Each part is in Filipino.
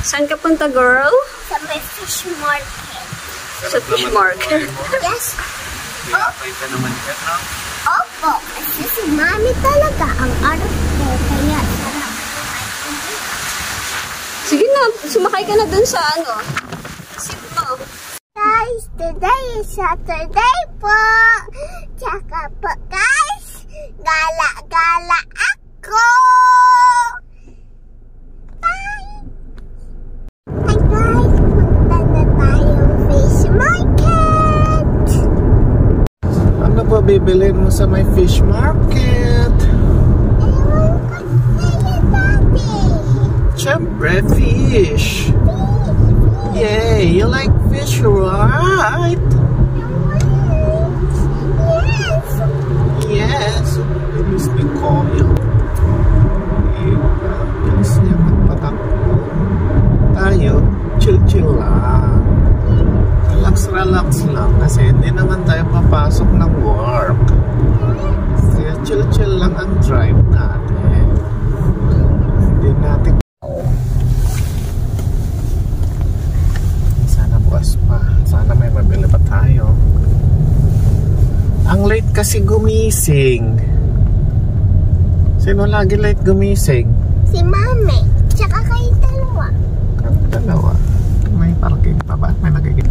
Saan ka punta, girl? Sa may fish market. Sa fish market? Yes. Pinapay ka naman ka, no? Opo. Kasi si Mami talaga ang arap ko. Kaya sarap. Sige na, sumakay ka na dun sa ano. Sip mo. Guys, today is Saturday po. Tsaka po guys, gala-gala ako. Bye! Hi guys, punta na tayong fish market. Ano ba bibilin mo sa may fish market? Ewan ko sa'yo, Daddy. Siyempre, fish. Yay, you like fish, right? Yes. Yes. Bilis ni Koya. Bilis niya magpatakbo. Tayo, chill-chill lang. Relax lang kasi hindi naman tayo papasok ng work. Kaya chill-chill lang ang drive natin. Hindi natin sana may mabili pa tayo. Ang late kasi gumising. Sino lagi late gumising? Si Mami. Tsaka kayo dalawa. Kami dalawa. May parking pa ba? May nagiging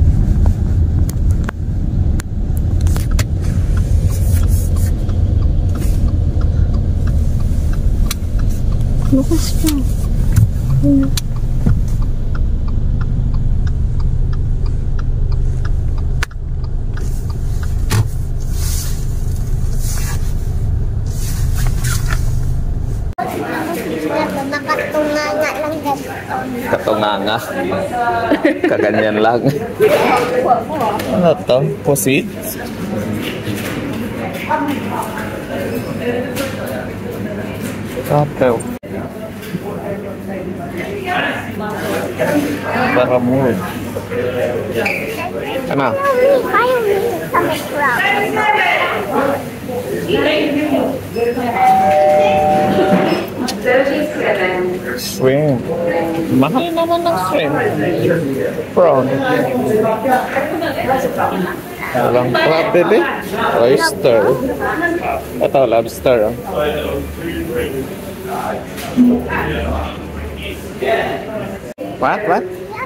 Bukas pa. Nakatunganga lang ganito. katunganga. Kaganyan lang. Ano to? Pusit? Kapew. Para mo. Ano? Kaya mo sa may crowd. Shrimp. Mahal naman ng shrimp. Prawn. Walang crab, baby. Oyster. Ito, lobster. What?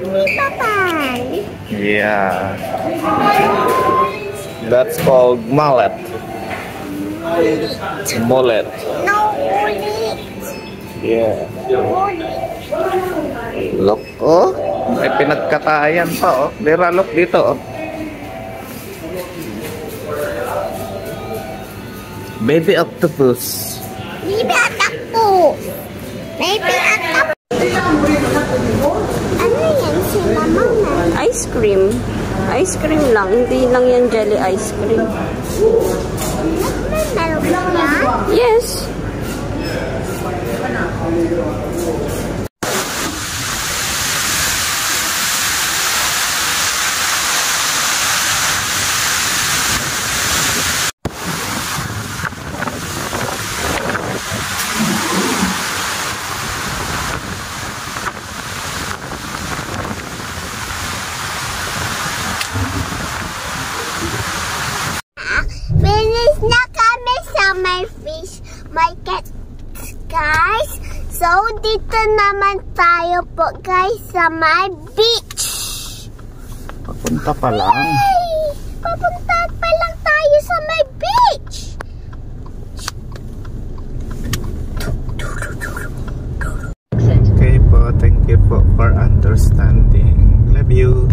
Yummy papan. Yeah. That's called mullet. Mullet. No bullet. Yeah. Look, oh. May pinagkatayan pa, oh. Lira, look dito, oh. Baby octopus. Baby octopus. Baby octopus. Ano yan? Sila mama. Ice cream. Ice cream lang. Hindi lang yan jelly ice cream. Meron yan? Yes. Finish na kami sa may fish market, guys. So, dito naman tayo po, guys, sa may beach. Papunta pa lang. Hey! Papunta pa lang tayo sa may beach. Okay po, thank you po for understanding. Love you.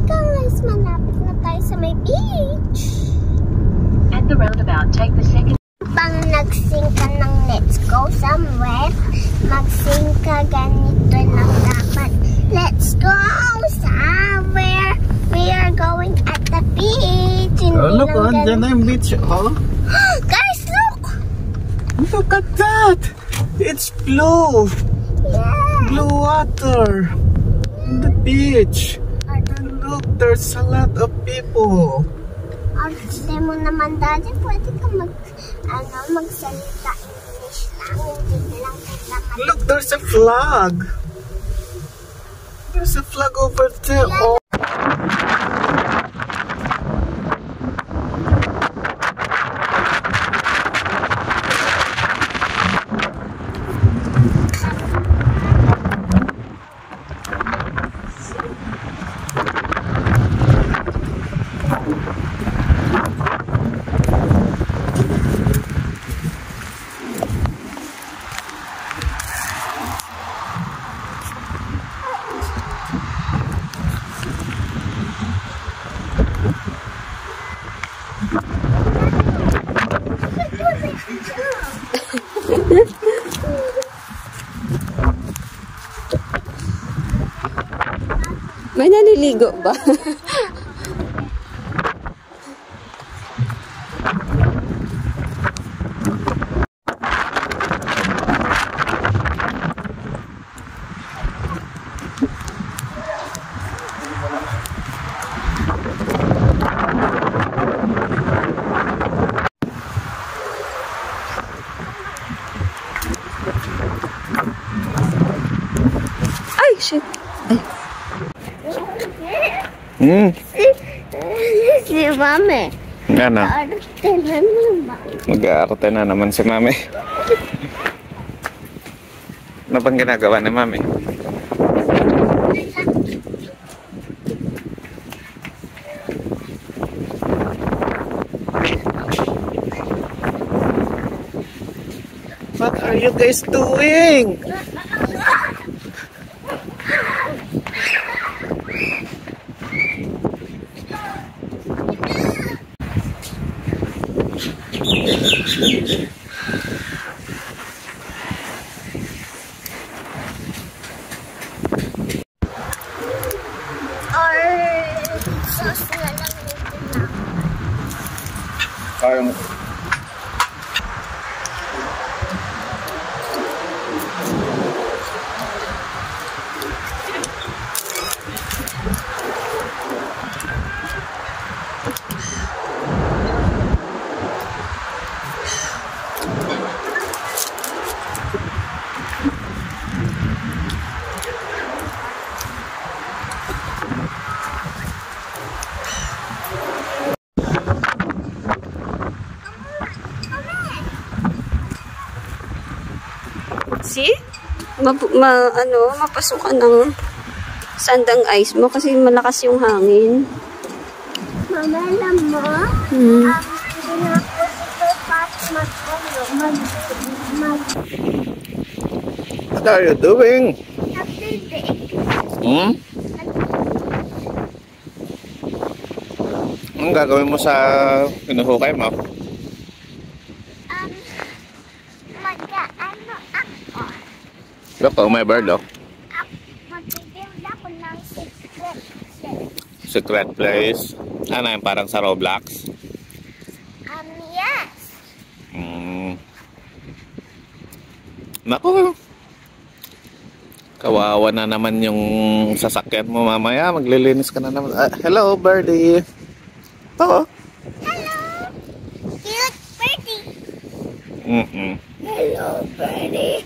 Guys, malapit na tayo sa may beach. At the roundabout, take the second. Pang nagsing ka ng let's go somewhere, magsing ka ganito lang dapat. Let's go somewhere. We are going at the beach. Oh, look, oh, dyan na yung beach, oh. Guys, look! Look at that! It's blue! Yeah. Blue water! The beach! I don't Look, there's a lot of people. Gusto mo naman, Daddy, pwede ka magsalita English lang. Hindi lang kita Look, there's a flag. There's a flag over there. Oh. May naliligo ba? Ay, shit. Ay. Si Mami. Ano? Arte na naman. Mag-aarte na naman si Mami. Ano bang ginagawa ni Mami? What are you guys doing? Or sauce na lang ito na. Parang See? Mapasukan ng sandang ice mo kasi malakas yung hangin. Mama, alam mo? What are you doing? Anong gagawin mo sa pinuhukay mo? Mag-ano ako? Look, oh, may bird, oh. Mag-build ako ng secret. Secret place. Ano yung parang sa Roblox? Yes. Naku. Kawawa na naman yung sasakyan mo mamaya. Maglilinis ka na naman. Hello, birdie. Oo. Hello. Cute birdie. Hello, birdie.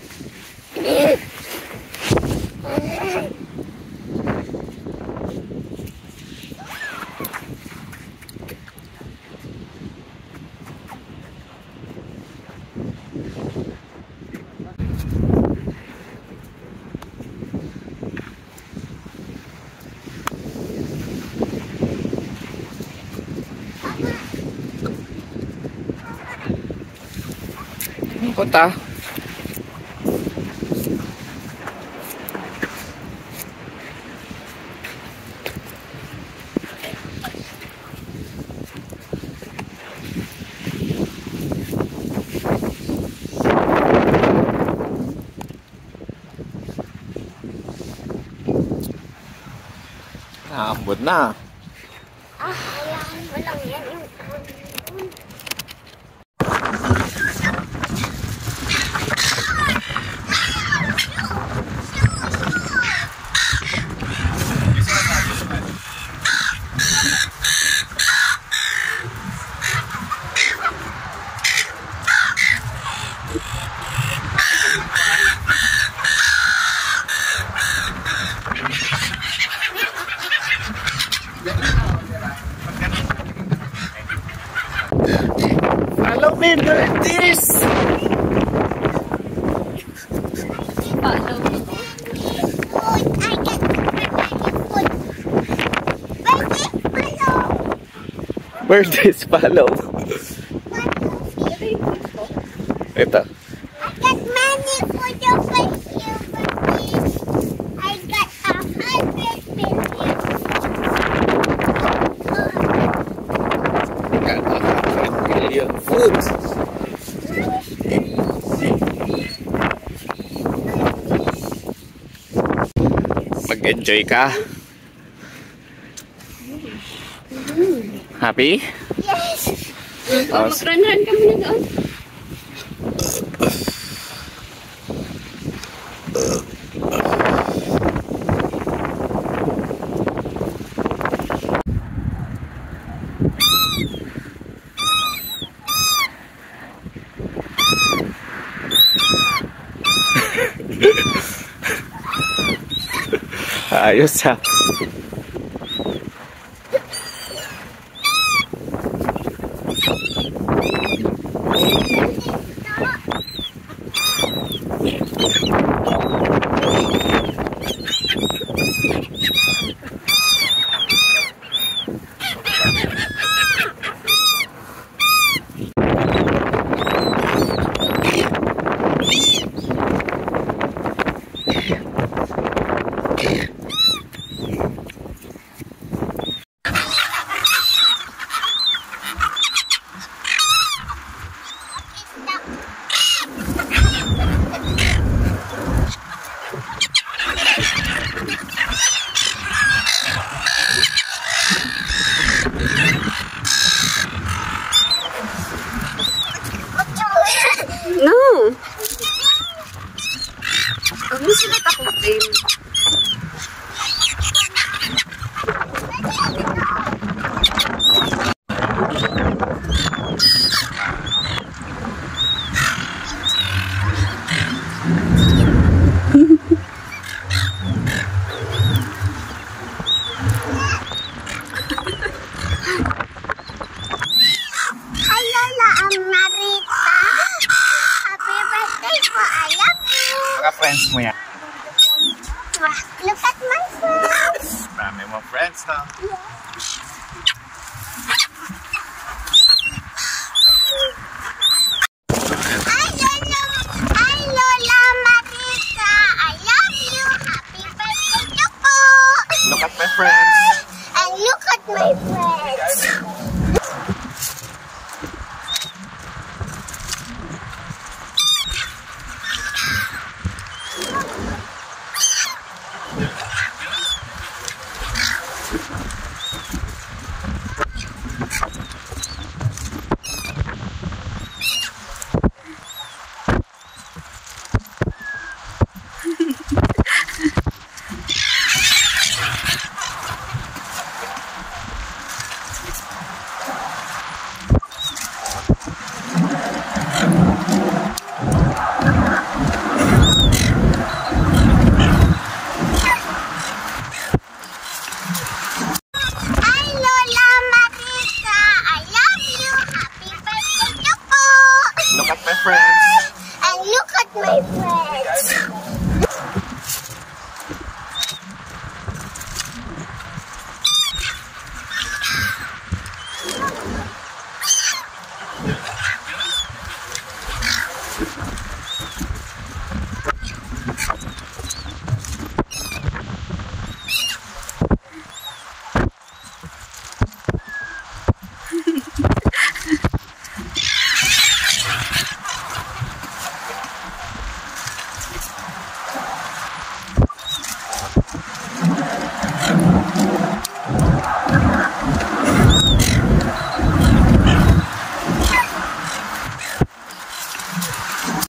Punta. Ambot na. Ayan mo lang yan yung Happy birthdays! Follow. Food. I get food. Birthdays follow. Ito. I got many for your birthday. I got 100 billion. Got 100 billion food. Mag-enjoy ka. Happy? Yes. Mag-run-run kami na doon. Ayos ha. No! Ang sulit ako, babe. Hi, Lola. I'm Marita. Happy birthday po. I love you. Mga friends mo yan. Look at my friends. Marami mo friends ha. Hi, Lola Marita. I love you. Happy birthday to po. Look at my friends. And look at my friends. Hi, Lola Marita. I love you. Happy birthday to po. Look at my friends. And look at my friends.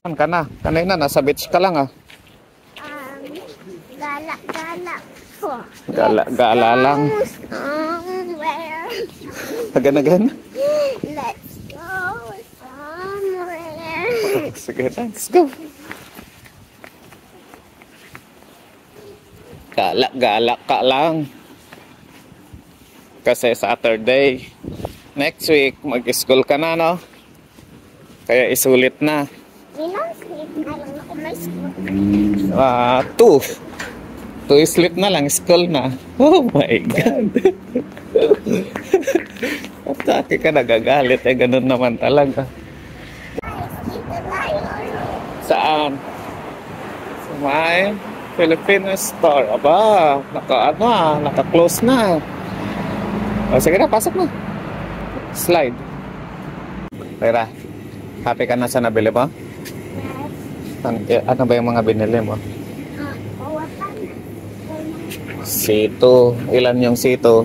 Saan ka na? Kanina nasa beach ka lang ah. Gala-gala po. Gala lang. Somewhere. Again? Let's go somewhere. Sige, let's go. Gala ka lang. Kasi Saturday. Next week, mag-school ka na, no? Kaya isulit na. Ilang sleep na lang ako may school. 2 sleep na lang, school na. Oh my God. At saki ka nagagalit, ganun naman talaga. Dito tayo. Saan? Sa may Filipino store. Aba, naka-close na. O sige na, pasok na. Slide. Tira, happy ka na sa nabili mo? Ano ba yung mga binili mo? Sito. Ilan yung sito?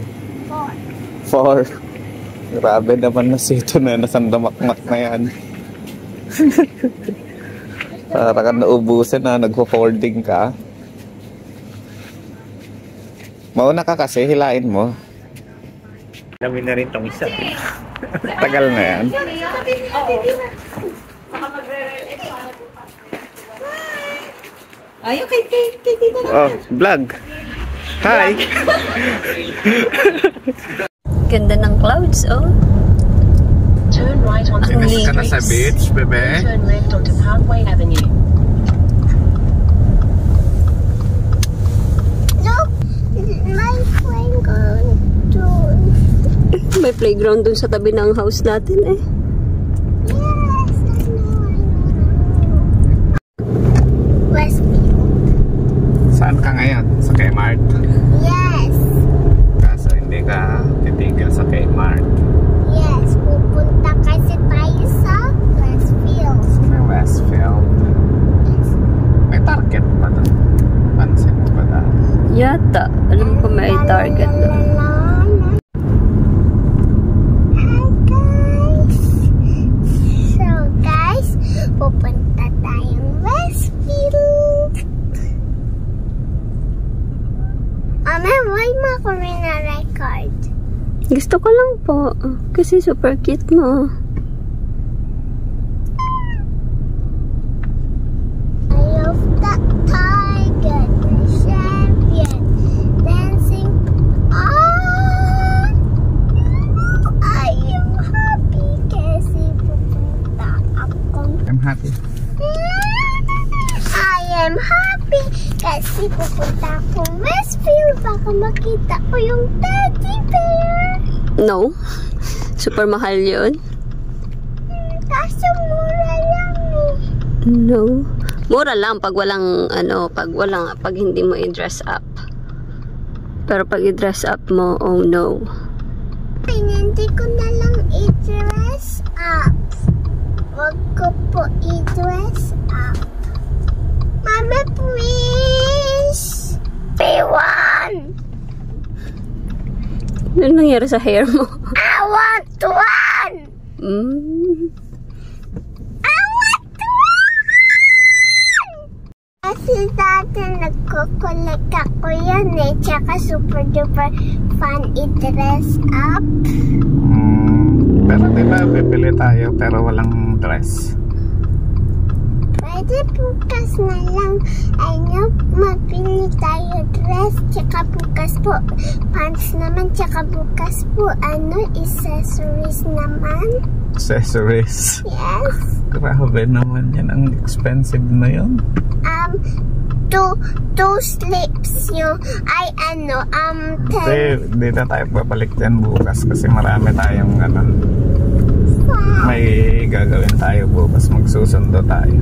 4. Grabe naman na sito na. Nasandamakmak na yan. Para ka naubusin na. Nagpo-folding ka. Mauna ka kasi. Hilain mo. Dami na rin itong isa. Tagal na yan. Ay, okay, dito na. Oh, vlog. Hi! Ganda ng clouds, oh. Turn right onto Ang the Ka na sa streets. beach, bebe. Turn left onto Parkway Avenue. Look, my playground doon. May playground dun sa tabi ng house natin, eh. Yes, I know. Westfield. Saan ka ngayon? Sa Kmart? Yes. Kaso hindi ka titigil sa Kmart. Yes, pupunta kasi tayo sa Westfield. Sa Westfield. Yes. May Target pa doon. Pansin mo ba dahil? Yata. Alam ko may target doon. Hi guys. So guys, pupunta tayong Westfield. Why mo ako record? Gusto ko lang po. Kasi super cute mo. I love that tiger, the champion, dancing. I am happy kasi pupunta akong. I'm happy. I am happy kasi pupunta akong Westfield. Baka makita ko yung teddy bear. No. Super mahal yun. Kaso mura lang eh. No. Mura lang pag walang, pag hindi mo i-dress up. Pero pag i-dress up mo, oh no. Ay, hindi ko na lang i-dress up. Wag ko po i-dress up. Mama, please! P1! Ano nangyari sa hair mo? I want one! I want one! Kasi dati nagkukulik ako yan eh. Tsaka super duper fun i-dress up. Pero diba, bibili tayo pero walang dress. Pwede bukas na lang. Ano, mabili tayo dress. Tsaka bukas po, pants naman. Tsaka bukas po, accessories naman. Accessories. Yes. Grabe naman yan. Ang expensive na yun. Two slips yung, Hindi na tayo babalik dyan bukas kasi marami tayong may gagawin tayo bukas. Magsusundo tayo.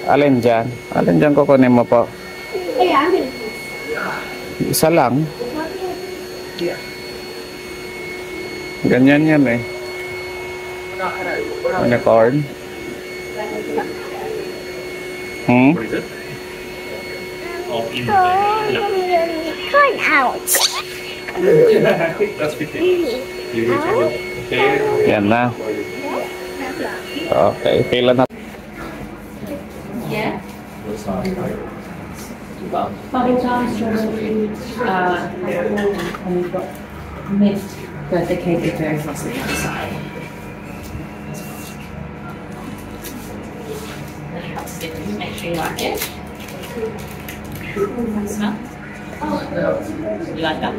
Alin dyan? Alin dyan kukunin mo po? Isa lang. Ganyan yan eh. Unicorn. Unicorn out. Yan na. Okay, pila na. Yeah. Bubblegum, strawberry, and we've got mint, but the cake is very frosty outside. That helps it. Make sure you like it. Smell? You like that?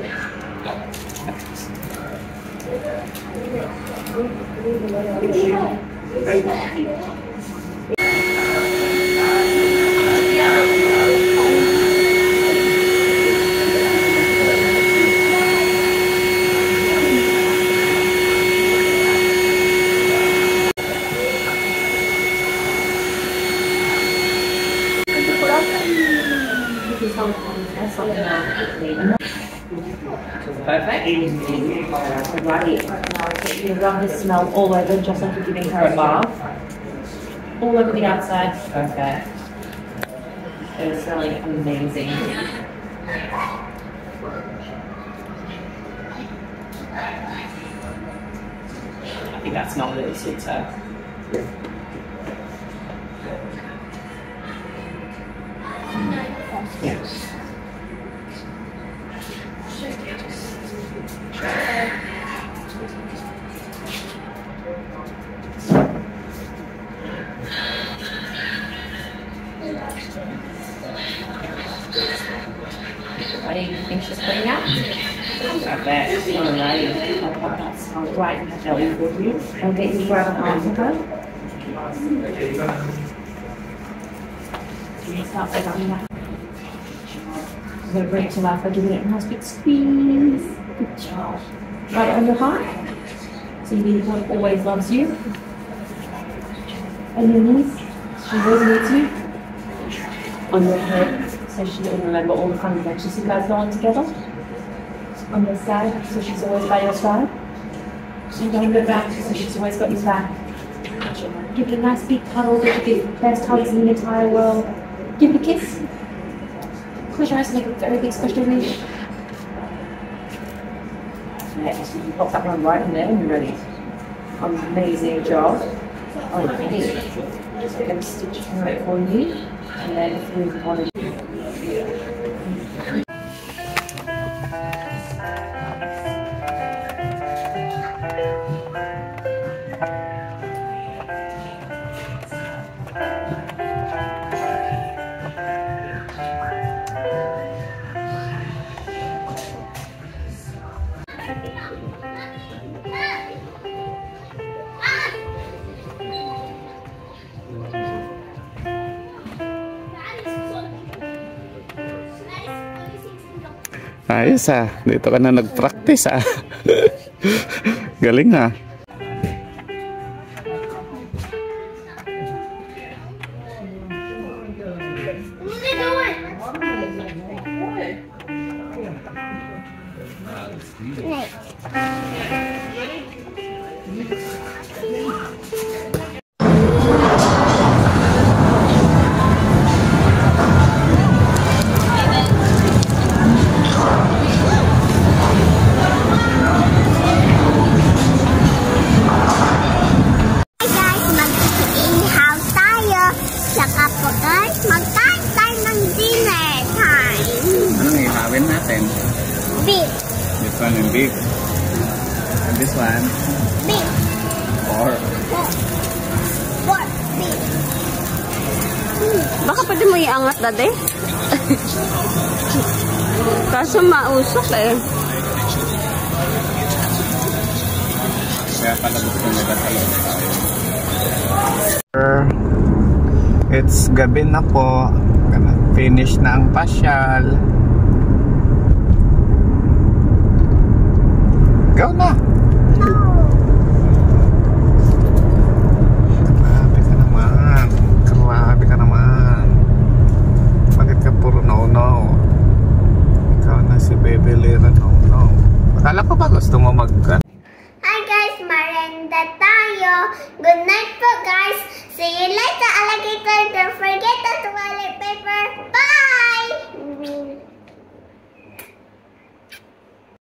Perfect. Right. You rub this smell all over, just like you're giving her a bath. All over the outside. Perfect. It's smelling amazing. I think that smell really suits her. Yes. What do you think she's putting out? I bet. Alright. I'll pop that smell right in her belly for you. I'll get you to grab an arm for her. Can you start by rubbing that? I'm going to bring it to life by giving it a nice big squeeze. Good job. Right on your heart. So your one always loves you. On your knees. She always needs you. On your head. So she will remember all the fun adventures you guys go on together. On your side. So she's always by your side. And on your back. So she's always got your back. Give it a nice big cuddle. Give it the best hugs in the entire world. Give it a kiss. Close your eyes and make a very big special wish. Next, you can pop that one right in there when you're ready. Amazing job. Okay. Just going to stitch it right for you. And then if you want to Ayos ah, dito ka na nag-practice ah. Galing ah. Big. This one and big. And this one? Big. Four. Big. Baka pwede mo iangat, dade? Kaso mausok eh. Kaya pala gusto nila sa loob tayo. It's gabi na po. Finish na ang pasyal. Go na! Grabe ka naman. Grabe ka naman. Bakit ka puro no-no? Ikaw na si Baby Lira no-no. Akala ko ba gusto mo Hi guys, marenda tayo. Good night po guys. See you later, alligator. Don't forget the toilet paper. Bye!